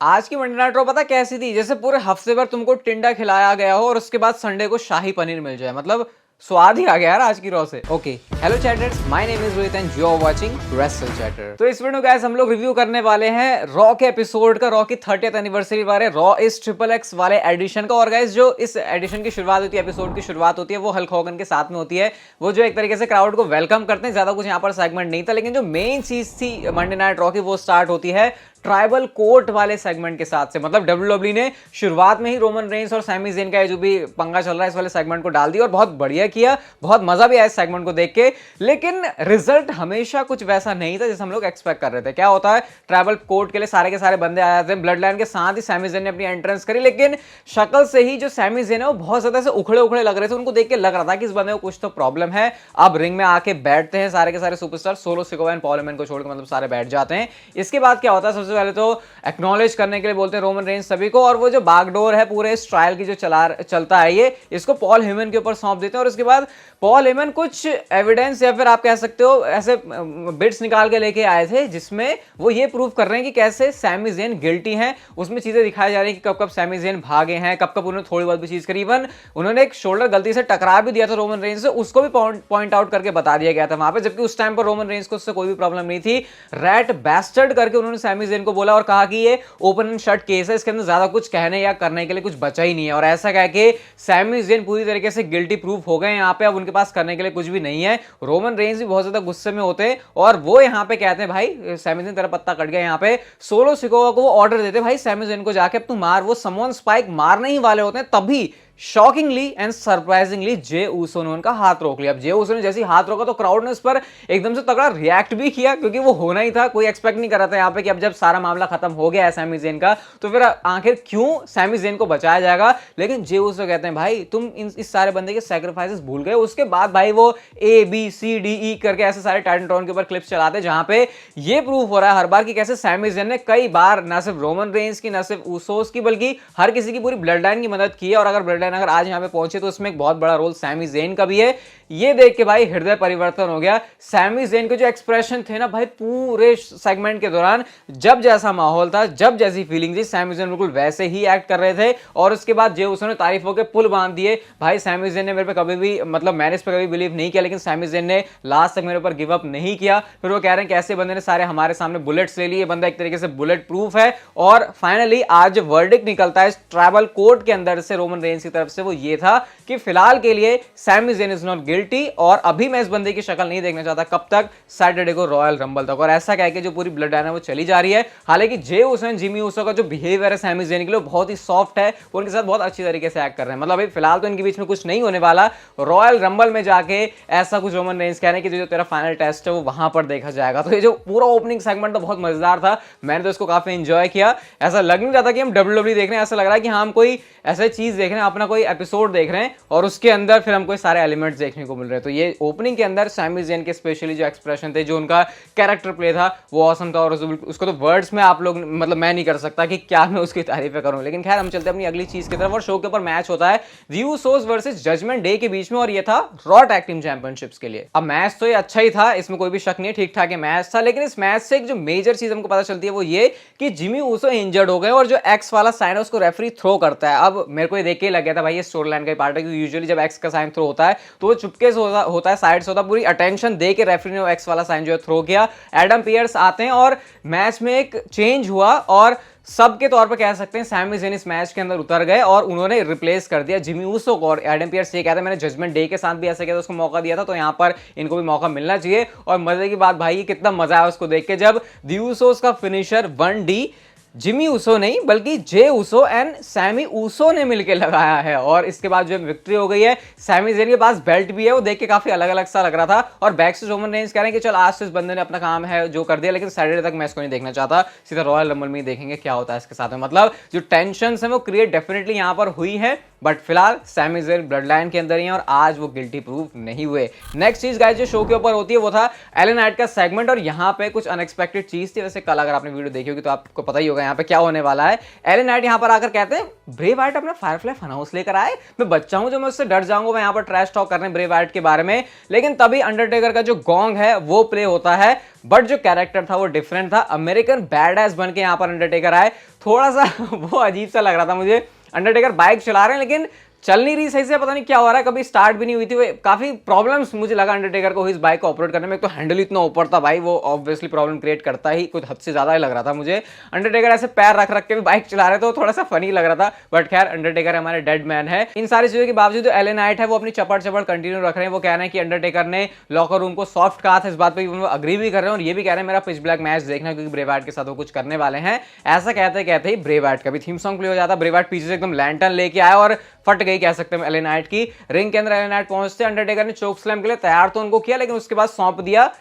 आज की Monday night raw पता कैसी थी? जैसे पूरे हफ्ते भर तुमको टिंडा खिलाया गया हो और उसके बाद संडे को शाही पनीर मिल जाए। मतलब स्वाद ही आ गया यार आज की रॉ से। Okay, hello chatters, my name is Rohit and you are watching Wrestle Chatter. तो इस वीडियो गाइस हम लोग रिव्यू करने वाले हैं रॉ के एपिसोड का, रॉ की 30th एनिवर्सरी वाले रॉ इस ट्रिपल एक्स वाले एडिशन का। और गाइस जो इस एडिशन की शुरुआत होती है, एपिसोड की शुरुआत होती है, वो हल्क हॉगन के साथ में होती है। वो जो एक तरीके से क्राउड को वेलकम करते हैं। ज्यादा कुछ यहाँ पर सेगमेंट नहीं था, लेकिन जो मेन चीज थी मंडे नाइट रॉ की वो स्टार्ट होती है ट्राइबल कोर्ट वाले सेगमेंट के साथ से। मतलब डब्ल्यूडब्ल्यूई ने शुरुआत में ही रोमन रेंस और सैमी ज़ेन का जो भी पंगा चल रहा है इस वाले सेगमेंट को डाल दिया और बहुत बढ़िया किया। बहुत मजा भी आया इस सेगमेंट को देख के, लेकिन रिजल्ट हमेशा कुछ वैसा नहीं था जैसे हम लोग एक्सपेक्ट कर रहे थे। क्या होता है, ट्राइबल कोर्ट के लिए सारे के सारे बंदे आ जाते हैं। ब्लड लाइन के साथ ही सैमी ज़ेन ने अपनी एंट्रेंस करी, लेकिन शक्ल से ही जो सैमी ज़ेन है वो बहुत ज्यादा से उखड़े उखड़े लग रहे थे। उनको देख के लग रहा था कि इस बंदे को कुछ तो प्रॉब्लम है। अब रिंग में आके बैठते हैं सारे के सारे superstar, solo Sikoa and Paul Heyman को छोड़कर मतलब सारे बैठ जाते हैं। इसके बाद क्या होता है, सबसे पहले तो एक्नॉलेज करने के लिए बोलते हैं रोमन रेंस सभी को, और वो जो बागडोर है पूरे इस ट्रायल की जो चलता है ये, इसको पॉल हेमन के ऊपर सौंप देते हैं। और उसके बाद पॉल हेमन कुछ एविडेंस या फिर आप कह सकते हो ऐसे बिट्स निकाल के लेके आए थे जिसमें वो ये प्रूव कर रहे हैं कि कैसे सैमी ज़ेन गिल्टी हैं। उसमें चीजें दिखाई जा रही हैं कि कब कब सैमी ज़ेन भागे हैं, कब कब उन्होंने थोड़ी बहुत भी चीज करी। इवन उन्होंने एक शोल्डर गलती से टकरा भी दिया था रोमन रेंस से, उसको भी पॉइंट आउट करके बता दिया गया था वहां पे, जबकि उस टाइम पर रोमन रेंस को उससे कोई भी प्रॉब्लम नहीं थी। रैट बैस्टर्ड करके उन्होंने सैमी ज़ेन को बोला और कहा कि ये ओपन एंड शट केस है, इसके अंदर ज्यादा कुछ कहने या करने के लिए कुछ बचा ही नहीं है। और ऐसा कह के सैमी ज़ेन पूरी तरीके से गिल्टी प्रूफ हो गए यहाँ पे। अब उनके पास करने के लिए कुछ भी नहीं है। रोमन रेंस भी बहुत ज्यादा गुस्से में होते हैं और वो यहाँ पे कहते हैं भाई सैमी ज़ेन तेरा पत्ता कट गया। यहाँ पे सोलो सिकोवा को वो ऑर्डर देते भाई सैमी ज़ेन को जाके अब तू मार। वो समवन स्पाइक मारने ही वाले होते हैं, तभी shockingly and surprisingly Jey Uso ने उनका हाथ रोक लिया। अब जे ऊसो ने जैसे हाथ रोका तो क्राउड ने उस पर एकदम से तगड़ा रिएक्ट भी किया, क्योंकि वो होना ही था। कोई एक्सपेक्ट नहीं कर रहा था यहाँ पे कि अब जब सारा मामला खत्म हो गया है सैमी ज़ेन का, तो फिर आखिर क्यों सैमी ज़ेन को बचाया जाएगा। लेकिन जे ऊसो कहते हैं भाई तुम इस सारे बंदे के सैक्रिफाइसेस भूल गए। उसके बाद भाई वो ABCDE करके ऐसे सारे टाइटन के ऊपर क्लिप्स चलाते हैं जहां पे ये प्रूफ हो रहा है हर बार कि कैसे सैमी ज़ेन ने कई बार ना सिर्फ रोमन रेंस की, ना सिर्फ ऊसोस की, बल्कि हर किसी की पूरी ब्लड लाइन की मदद की है। और अगर ब्लड लाइन अगर आज यहाँ पे पहुंचे तो इसमें एक बहुत बड़ा रोल सैमी ज़ेन का भी है। ये देख के भाई हृदय परिवर्तन हो गया। सैमी ज़ेन के जो एक्सप्रेशन थे ना भाई पूरे सेगमेंट के दौरान, जब जैसा माहौल था, जब जैसी फीलिंग थी, सैमी ज़ेन बिल्कुल वैसे ही एक्ट कर रहे थे। और उसके बाद जे उसने तारीफों के पुल बांध दिए। भाई सैमी ज़ेन ने मेरे पे कभी भी, मतलब मैंने इस पे कभी बिलीव नहीं किया, लेकिन सैमी ज़ेन ने लास्ट तक मेरे ऊपर गिव अप नहीं किया। फिर वो कह रहे हैं कि ऐसे बंदे ने सारे हमारे सामने बुलेट्स ले लिए, बंदा एक तरीके से बुलेट प्रूफ है। और फाइनली आज वर्डिक्ट निकलता है ट्राइबल कोर्ट के अंदर से रोमन रेंस की तरफ से, वो ये था कि फिलहाल के लिए Sami Zayn is not guilty. और अभी मैं इस बंदे की शक्ल नहीं देखना चाहता कब तक, सैटरडे को रॉयल रंबल तक। और ऐसा कह के जो पूरी ब्लड लाइन है वो चली जा रही है। हालांकि जे ऊसो, जिमी ऊसो का जो बिहेवियर है सैमी ज़ेन के लिए बहुत ही सॉफ्ट है, वो उनके साथ बहुत अच्छी तरीके से एक्ट कर रहे हैं। मतलब अभी फिलहाल तो इनके बीच में कुछ नहीं होने वाला। रॉयल रंबल में जाके ऐसा कुछ रोमन रेंस कह रहे हैं कि जो तेरा फाइनल टेस्ट है वो वहां पर देखा जाएगा। तो ये जो पूरा ओपनिंग सेगमेंट तो बहुत मजेदार था, मैंने तो इसको काफी एंजॉय किया। ऐसा लग नहीं रहा था कि हम डब्ल्यूडब्ल्यूई देख रहे हैं, ऐसा लग रहा है कि हम कोई ऐसा चीज देख रहे हैं, अपना कोई एपिसोड देख रहे हैं और उसके अंदर फिर हमको सारे एलिमेंट्स देखने को मिल रहे हैं। तो ये ओपनिंग के अंदर सैमी ज़ेन के स्पेशली जो एक्सप्रेशन थे, जो उनका कैरेक्टर प्ले था, वो ऑसम था। और उसको तो वर्ड्स में आप लोग, मतलब मैं नहीं कर सकता कि क्या मैं उसकी तारीफें करूं। लेकिन खैर हम चलते हैं अपनी अगली चीज की तरफ। और शो के ऊपर मैच होता है the Usos versus Judgment Day के बीच में, और ये था रॉ टैग टीम चैंपियनशिप्स के लिए। अब मैच तो ये अच्छा ही था, इसमें कोई भी शक नहीं, ठीक ठाक मैच था। लेकिन इस मैच से एक जो मेजर चीज हमको पता चलती है वो ये कि जिमी ऊसो इंजर्ड हो गए और जो एक्स वाला साइन है उसको रेफरी थ्रो करता है। अब मेरे को ये देख के लग गया था भाई ये स्टोरी लाइन का पार्ट है, क्योंकि यूजुअली जब एक्स का साइन थ्रो होता है तो वो चुपके से होता है, साइड से होता है। पूरी अटेंशन दे के रेफरी ने एक्स वाला साइन जो है थ्रो किया। एडम पियर्स आते हैं और मैच में एक चेंज हुआ और सब के तौर पर कह सकते हैं सैमी ज़ेन इस मैच के अंदर उतर गए और उन्होंने रिप्लेस कर दिया जिमी ऊसो को। और एडम पियर्स ये कहता है मैंने जजमेंट डे के साथ भी ऐसा किया था, उसको मौका दिया था, तो यहाँ पर इनको भी मौका मिलना चाहिए। और मजे की बात भाई कितना मजा आया उसको देख के, जब दी ऊसोस का फिनिशर 1D जिमी ऊसो नहीं बल्कि Jey Uso and Sami Uso ने मिलकर लगाया है। और इसके बाद जो विक्ट्री हो गई है, सैमी ज़ेन के पास बेल्ट भी है, वो देख के काफी अलग अलग सा लग रहा था। और बैक से रोमन रेंस कह रहे हैं कि चल आज से इस बंदे ने अपना काम है जो कर दिया, लेकिन सैटरडे तक मैं इसको नहीं देखना चाहता, सीधा रॉयल रंबल में ही देखेंगे क्या होता है इसके साथ में। मतलब जो टेंशन है वो क्रिएट डेफिनेटली यहाँ पर हुई है, बट फिलहाल सैमी ज़ेन ब्लड लाइन के अंदर ही है और आज वो गिल्टी प्रूफ नहीं हुए। नेक्स्ट चीज गाइस जो शो के ऊपर होती है वो था एलन नाइट का सेगमेंट, और यहाँ पे कुछ अनएक्सपेक्टेड चीज थी। वैसे कल अगर आपने वीडियो देखी होगी तो आपको पता ही होगा होगा यहाँ पे क्या होने वाला है। एले नाइट यहाँ पर आकर कहते हैं ब्रे वाइट अपना फायरफ्लाई फन हाउस लेकर आए, मैं बच्चा हूं जो मैं उससे डर जाऊंगा, मैं यहाँ पर ट्रैश टॉक करने ब्रे वाइट के बारे में। लेकिन तभी अंडरटेकर का जो गॉन्ग है वो प्ले होता है, बट जो कैरेक्टर था वो डिफरेंट था। अमेरिकन बैडएस बन के यहाँ पर अंडरटेकर आए, थोड़ा सा वो अजीब सा लग रहा था मुझे। अंडरटेकर बाइक चला रहे हैं लेकिन चल नहीं रही सही से, पता नहीं क्या हो रहा है, कभी स्टार्ट भी नहीं हुई थी। वो काफी प्रॉब्लम्स मुझे लगा अंडरटेकर को इस बाइक को ऑपरेट करने में। एक तो हैंडल इतना ऊपर था भाई, वो ऑब्वियसली प्रॉब्लम क्रिएट करता ही, कुछ हद से ज्यादा ही लग रहा था मुझे। अंडरटेकर ऐसे पैर रख रख के भी बाइक चला रहे तो थोड़ा सा फनी लग रहा था, बट खैर अंडरटेकर हमारे डेड मैन है। इन सारी चीजों के बावजूद जो एले नाइट है वो अपनी चपड़ चपड़ कंटिन्यू रख रहे हैं। वो कह रहे हैं कि अंडरटेकर ने लॉकर रूम को सॉफ्ट कहा था, इस बात पर वो अग्री भी कर रहे हैं और ये भी कह रहे हैं मेरा पिच ब्लैक मैच देखना, क्योंकि ब्रे वाइट के साथ वो कुछ करने वाले हैं। ऐसा कहते कहते ही ब्रे वाइट का भी थीम सॉन्ग प्ले हो जाता। ब्रे वाइट पीछे से एकदम लैंटर्न लेके आया और फट गई कह सकते हैं एले नाइट की। रिंग के अंदर एले नाइट पहुंचते अंडरटेकर ने चोक स्लैम के लिए तैयार तो उनको किया, लेकिन उसके बाद सौंप दिया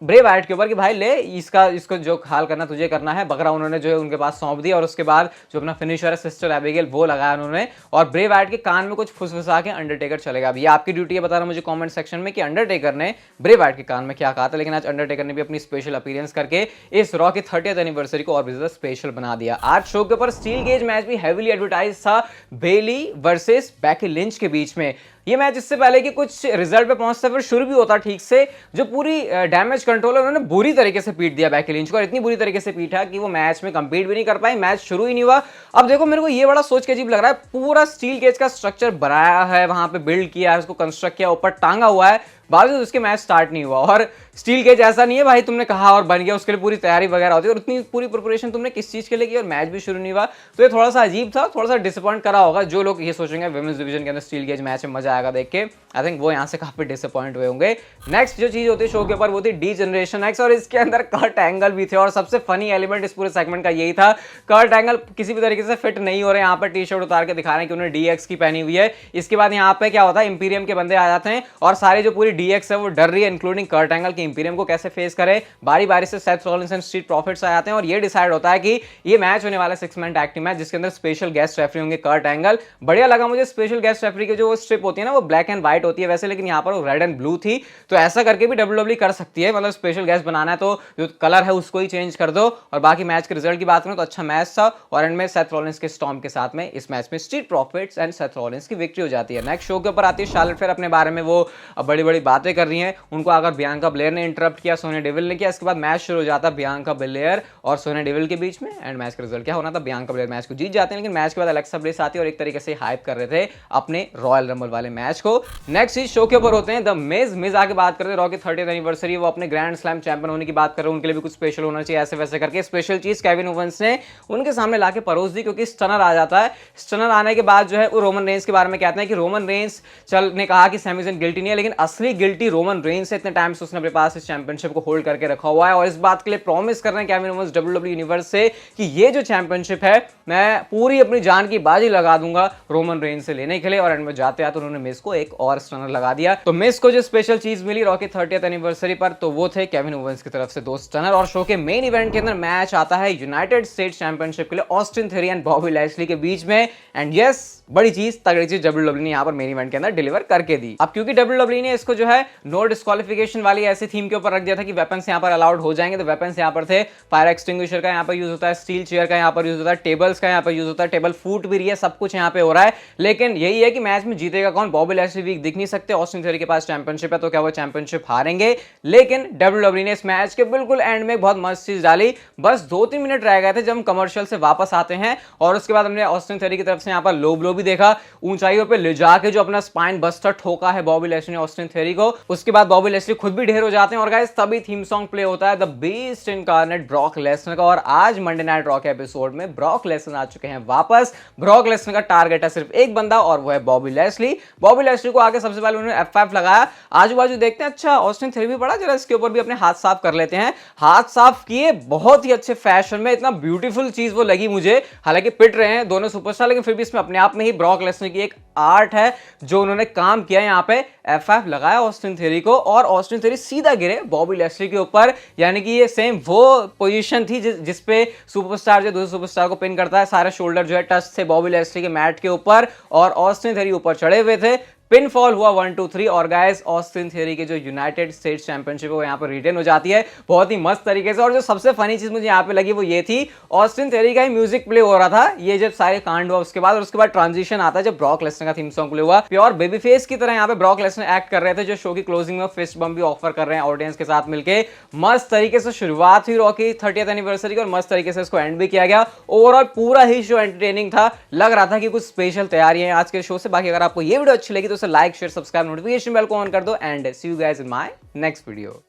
ब्रे वाइट के ऊपर कि भाई ले इसको जो हाल करना तुझे करना है। बकरा उन्होंने जो है उनके पास सौंप दिया और उसके बाद जो अपना फिनिशर है सिस्टर एबिगेल वो लगाया उन्होंने और ब्रे वाइट के कान में कुछ फुसफुसा के अंडरटेकर चलेगा। अब ये आपकी ड्यूटी है बताना मुझे कमेंट सेक्शन में कि अंडरटेकर ने ब्रे वाइट के कान में क्या कहा था। लेकिन आज अंडरटेकर ने भी अपनी स्पेशल अपीयरेंस करके इस रॉ की 30th एनिवर्सरी को और भी ज्यादा स्पेशल बना दिया। आज शो के ऊपर स्टील केज मैच भी हेवीली एडवर्टाइज था बेली वर्सेस बैकी लिंच के बीच में। ये मैच इससे पहले कि कुछ रिजल्ट पे पहुंचता फिर शुरू भी होता ठीक से, जो पूरी डैमेज कंट्रोल है उन्होंने बुरी तरीके से पीट दिया बैकी लिंच को, और इतनी बुरी तरीके से पीटा कि वो मैच में कंपीट भी नहीं कर पाई, मैच शुरू ही नहीं हुआ। अब देखो मेरे को ये बड़ा सोच के अजीब लग रहा है, पूरा स्टील केज का स्ट्रक्चर बनाया है, वहां पे बिल्ड किया है, उसको कंस्ट्रक्ट किया, ऊपर टांगा हुआ है, बावजूद उसके मैच स्टार्ट नहीं हुआ। और स्टील केज ऐसा नहीं है भाई तुमने कहा और बन गया, उसके लिए पूरी तैयारी वगैरह होती है और उतनी पूरी प्रिपरेशन तुमने किस चीज के लिए की और मैच भी शुरू नहीं हुआ। तो ये थोड़ा सा अजीब था, थोड़ा सा डिसअपॉइंट करा होगा जो लोग ये सोचेंगे विमेंस डिवीजन के अंदर स्टील केज मैच में मजा आएगा देख के। आई थिंक वो यहाँ से काफी डिसअपॉइंट हुए होंगे। नेक्स्ट जो चीज होती है शो के ऊपर वो थी डी जनरेशन एक्स, और इसके अंदर कर्ट एंगल भी थे और सबसे फनी एलिमेंट इस पूरे सेगमेंट का यही था, कर्ट एंगल किसी भी तरीके से फिट नहीं हो रहे। यहाँ पर टी शर्ट उतार के दिखा रहे हैं कि उन्होंने डीएक्स की पहनी हुई है। इसके बाद यहाँ पे क्या होता है, इंपीरियम के बंदे आ जाते हैं और सारे जो पूरी डीएक्स है वो डर रही है, इंक्लूडिंग कर्ट एंगल की इंपीरियम को कैसे फेस करे। बारी बारी से Seth Rollins and Street Profits आ जाते हैं और ये डिसाइड होता है कि ये मैच होने वाला 6-man टैग टीम मैच, जिसके अंदर स्पेशल गेस्ट रेफरी होंगे कर्ट एंगल। बढ़िया लगा मुझे स्पेशल गेस्ट रेफरी की जो स्ट्रिप होती है ना वो ब्लैक एंड व्हाइट होती है वैसे, लेकिन यहाँ पर वो रेड एंड ब्लू थी, तो ऐसा करके भी डब्ल्यूडब्ल्यूई कर सकती है। मतलब स्पेशल गेस्ट बनाना है तो जो कलर है उसको ही चेंज कर दो। और बाकी मैच के रिजल्ट की बात करें तो अच्छा मैच था और एंड में सेथ रॉलिंस के स्टॉर्म के साथ में इस मैच में street profits and Seth Rollins की विक्ट्री हो जाती है। नेक्स्ट शो के ऊपर आती है शार्लेट फेयर, अपने बारे में वो बड़ी बड़ी बातें कर रही है, उनको अगर बियांका ब्लेयर ने इंटरप्ट किया, सोनिया डेविल ने किया। इसके बाद मैच शुरू हो जाता है बियांका ब्लेयर और सोनिया डेविल के बीच में, एंड मैच का रिजल्ट क्या होना था, बियांका ब्लेयर मैच को जीत जाते हैं। लेकिन मैच के बाद अलेक्सा ब्लिस आती है और एक तरीके से हाइप कर रहे थे अपने रॉयल रंबल वाले मैच को। नेक्स्ट इस शो के ऊपर होते हैं द मिज आके बात करते हैं रॉ की 30th एनिवर्सरी, वो अपने ग्रैंड स्लैम चैंपियन होने की बात कर रहे हैं, उनके लिए भी कुछ स्पेशल होना चाहिए, ऐसे वैसे करके स्पेशल चीज केविन ओवेंस ने उनके सामने लाके परोस दी, क्योंकि स्टनर आ जाता है। स्टनर आने के बाद जो है वो रोमन रेंस के बारे में कहते हैं कि रोमन रेंस ने कहा कि सैमी ज़ैन गिल्टी नहीं है, लेकिन असली गिल्टी रोमन रेंस है, इतने टाइम से उसने अपने पास इस चैंपियनशिप को होल्ड करके रखा हुआ है और इस बात के लिए प्रॉमिस कर रहे हैं केविन ओवेंस डब्ल्यूडब्ल्यूई यूनिवर्स से कि ये जो चैंपियनशिप है मैं पूरी अपनी जान की बाजी लगा दूंगा रोमन रेंस से लेने के लिए। और एंड में जाते आते उन्होंने मिस को एक और स्टनर लगा दिया। तो मिस को जो स्पेशल चीज मिली रॉ की 30th एनिवर्सरी पर तो वो थे केविन ओवेंस की तरफ से 2 स्टनर। और शो के मेन इवेंट के अंदर मैच आता है यूनाइटेड स्टेट्स चैंपियनशिप के लिए Austin theory and Bobby Lashley के बीच में। एंड यस, बड़ी चीज तगड़ी चीज डब्ल्यूडब्ल्यूई ने यहाँ पर मेन इवेंट के अंदर डिलीवर करके दी। अब क्योंकि डब्ल्यूडब्ल्यूई ने इसको जो है नो डिस्क्वालिफिकेशन वाली ऐसी थीम के ऊपर रख दिया था कि वेपन्स यहाँ पर अलाउड हो जाएंगे, तो वेपन्स यहाँ पर थे, फायर एक्सटिंग्विशर का यहाँ पर यूज होता है, स्टील चेयर का यहाँ पर यूज होता है, टेबल्स का यहाँ पर यूज होता है, टेबल फूट भी रही है, सब कुछ यहाँ पे हो रहा है। लेकिन यही है कि मैच में जीतेगा कौन, बॉबी लैशली वीक दिख नहीं सकते, ऑस्टिन थ्योरी के पास चैंपियनशिप है तो क्या वो चैंपियनशिप हारेंगे। लेकिन डब्ल्यूडब्ल्यूई ने इस मैच के बिल्कुल एंड में बहुत मस्त चीज डाली, बस 2-3 मिनट रह गए थे जब हम कमर्शियल से वापस आते हैं और उसके बाद हमने ऑस्टिन थ्योरी की तरफ से यहाँ पर लो ब्लो भी देखा, ऊंचाइयों पे ले जाके जो अपना स्पाइन बस्टर ठोका है बॉबी लैशली ने ऑस्टिन थ्योरी को। उसके बाद बॉबी लैशली खुद भी ढेर हो जाते हैं और गाइस तभी थीम सॉन्ग प्ले होता है the beast incarnate Brock Lesnar का। और आज मंडे नाइट रॉ के एपिसोड में ब्रॉक लेसनर आ चुके हैं वापस। ब्रॉक लेसनर का टारगेट है सिर्फ एक बंदा और वो है बॉबी लैशली। बॉबी लैशली को आगे सबसे पहले उन्होंने F5 लगाया, आजू बाजू देखते हैं, अच्छा ऑस्टिन थ्योरी भी पड़ा, जरा इसके ऊपर भी अपने हाथ साफ कर लेते हैं। हाथ साफ किए बहुत ही अच्छे फैशन में, इतना ब्यूटीफुल चीज वो लगी मुझे। हालांकि पिट रहे हैं दोनों सुपरस्टार, लेकिन फिर भी इसमें अपने आप में ही ब्रॉक लेसनर की एक आर्ट है जो उन्होंने काम किया। यहाँ पे F5 लगाया ऑस्टिन थ्योरी को और ऑस्टिन थ्योरी सीधा गिरे बॉबी लैशली के ऊपर, यानी कि ये सेम वो पोजीशन थी जिस पे सुपरस्टार जो दूसरे सुपरस्टार को पिन करता है, सारे शोल्डर जो है टच थे बॉबी लैशली के मैट के ऊपर और ऑस्टिन थ्योरी ऊपर चढ़े हुए थे। पिन फॉल हुआ 1-2-3 और गाइस ऑस्टिन थियरी के जो यूनाइटेड स्टेट्स चैंपियनशिप है वो यहाँ पर रिटेन हो जाती है बहुत ही मस्त तरीके से। और जो सबसे फनी चीज मुझे यहाँ पे लगी वो ये थी, ऑस्टिन थियरी का ही म्यूजिक प्ले हो रहा था ये जब सारे कांड हुआ उसके बाद, और उसके बाद ट्रांजिशन आता है जब ब्रॉक लेसनर का थीम सॉन्ग प्ले हुआ। प्योर बेबी फेस की तरह यहाँ पे ब्रॉक लेसनर एक्ट कर रहे थे, जो शो की क्लोजिंग में फिस्ट बम भी ऑफर कर रहे हैं ऑडियंस के साथ मिलके। मस्त तरीके से शुरुआत हुई रॉ की 30th एनिवर्सरी की और मस्त तरीके से इसको एंड भी किया गया। ओवरऑल पूरा ही शो एंटरटेनिंग था, लग रहा था कि कुछ स्पेशल तैयारी है आज के शो से। बाकी अगर आपको ये वीडियो अच्छी लगी तो उसे like share subscribe notification bell को ऑन कर दो and see you guys in my next video.